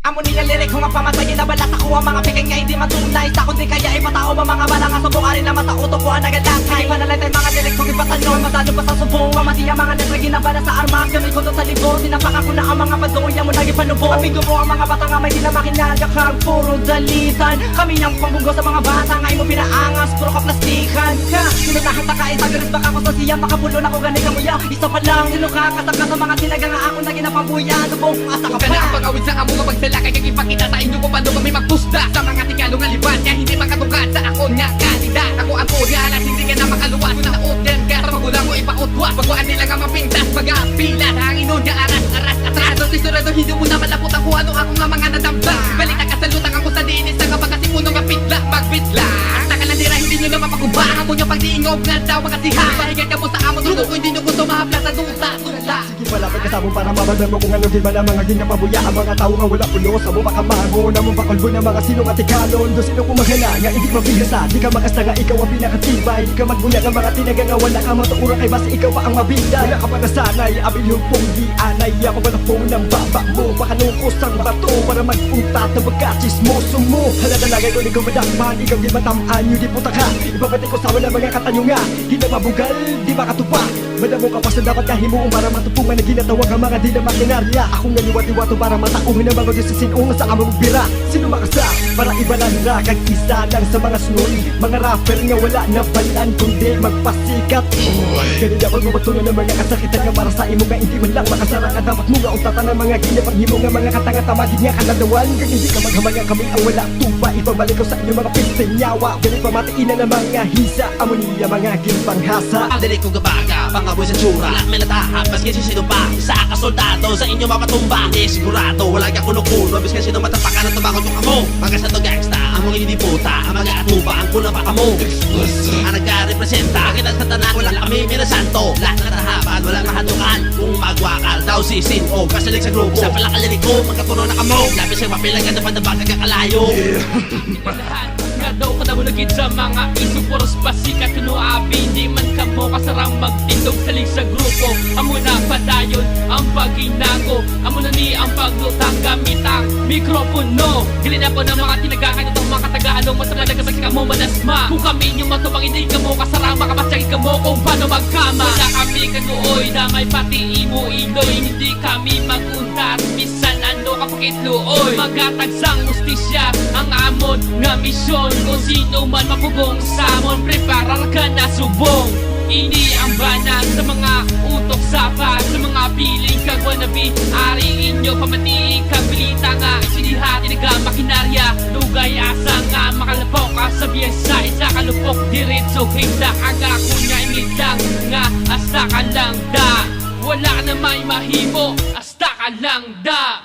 Amo niya lirik ko nga pamatayin na balat ako ang mga pikay nga hindi matunay. Sa kundi kaya ipatao ba mga bala nga subong arin naman sa utok ko ang nagalakay. Manalay tayo mga lirik kong ipatanong matalo pa sa subong. Pamati ang mga letra ginabala sa armas. Gamay ko doon sa libon. Sinapaka ko na ang mga badoy ang muna ipanubong. Abigo mo ang mga bata nga may di na makinagakag. Puro dalitan. Kami niyang pambunggo sa mga bata nga imo pinaangas. Puro ka plastikan ka. Sinunahan ta ka isagaris baka ko sa siya. Makapulo na ko ganay kamuya. Isa pa lang sinukakasaka sa mga tinaga nga ako na ginapabuya. Subong asa ka Kana ang pa. pag-awid sa amo nga magsala kay ipakita sa inyo kung paano kami magpusta sa mga tingalo nga liban kaya hindi makatungkad sa ako nga kandidat. Ako ang kuya alas hindi ka na makaluwas na naudyan ka sa magulang mo ipautwas. Pagwaan nila nga mapintas pag-apilat hangin nun nga aras atras. Sa sisurado hindi mo na malapot ang kung ano ako nga mga nadamba. Balik na kasalutang ako sa dinis na nga pagkasipuno nga pitla magbitla. Sa kalandira hindi nyo na mapagubahan mo nyo pag-diingob nga daw mga siha. Pahigan ka mo sa amo tulog ko hindi nyo gusto mahapla sa duta. Sige malapit ka sa mo para mabadan mo kung ano din ba na mga ginapabuya. Ang mga tao nga wala pulo sa mo makamango na mo pakalbo ng mga sinong atikalon. Do sino kumagana nga hindi mabihasa. Di ka makasta nga ikaw ang pinakatibay. Di ka magbuya ng mga tinaga nga wala ka matuura kay basta ikaw pa ang mabida. Wala ka pa nasanay, abil yung pong di anay. Ako ba na pong ng baba mo makanungkos ang bato para magpunta na magkachismoso mo. Haladalagay ko ni ko madakman. Ikaw di matamaan yun di puta ka. Ibabati ko sa wala mga katanyo nga. Di na mabugal, di makatupa. Madamo ka pa sa dapat kahimuong para matupungan na ginatawag ang mga di na makinarya. Ako nga niwati-wato para matauhin ang mga disisinong sa among bira. Sino makasa para ibalanda kag isa lang sa mga sunod. Mga rapper nga wala na balan kundi magpasikat. Ganun dapat mo matunan ng mga kasakitan nga para sa imo nga hindi man lang makasara ka. Dapat mo nga untatan ng mga ginapaghimo nga mga katanga-tamagin nga kaladawan. Kag hindi ka maghamangan kami ang wala tuba. Ibabalik ko sa inyo mga pintinyawa. Ganun pamatiin na ng mga hisa. Amo niya mga ginpanghasa. Dili ko gabaga, pangaboy sa tsura. Wala may natahap, maski si sino pa. Sa kasoldado, sa inyo mapatumba. Di sigurado, wala ka kuno-kuno. Maski sino matapakan at tumakot yung kamo. Mga sa to gangsta, among hindi puta. Ang mga atuba, ang kuna pa kamo. Ang nagka-representa, kita sa tanan. Wala kami minasanto. Lahat na tahapan, wala mahandukan. Kung magwakal, daw si Sino. Kasalig sa grupo, sa palakalirik ko. Magkatuno na kamo. Labis ang mapilang ka naman na baga kakalayo. Lahat nga daw kadamulagid sa mga iso puros pasikat tunuabi. Di man ka mo kasarang magtindog salig sa grupo. Amo na padayon ang paginago. Amo na ni ang paglutang gamit ang mikropono. Gilin ako ng mga tinagakan itong mga katagaanong masamalaga sa kamo manasma. Kung kami yung matubang hindi ka mo kasarang makapasyagin ka mo kung paano magkama. Wala kami kanuoy na may pati imo iloy. Hindi kami maguntat bisan ano kapakitluoy. Magatagsang ustisya ang amon nga misyon. Kung sino man mapugong samon, preparar ka na subong. Ini ang banag sa mga utok sapa. Sa mga piling kag wannabe. Ari inyo pamati kabilita nga isinihat inaga makinarya. Lugay asa nga makalapok ka sa biyesa. Isa kalupok diretso higda aga kunya imidang nga asta ka lang da. Wala na may mahimo, asta ka lang da.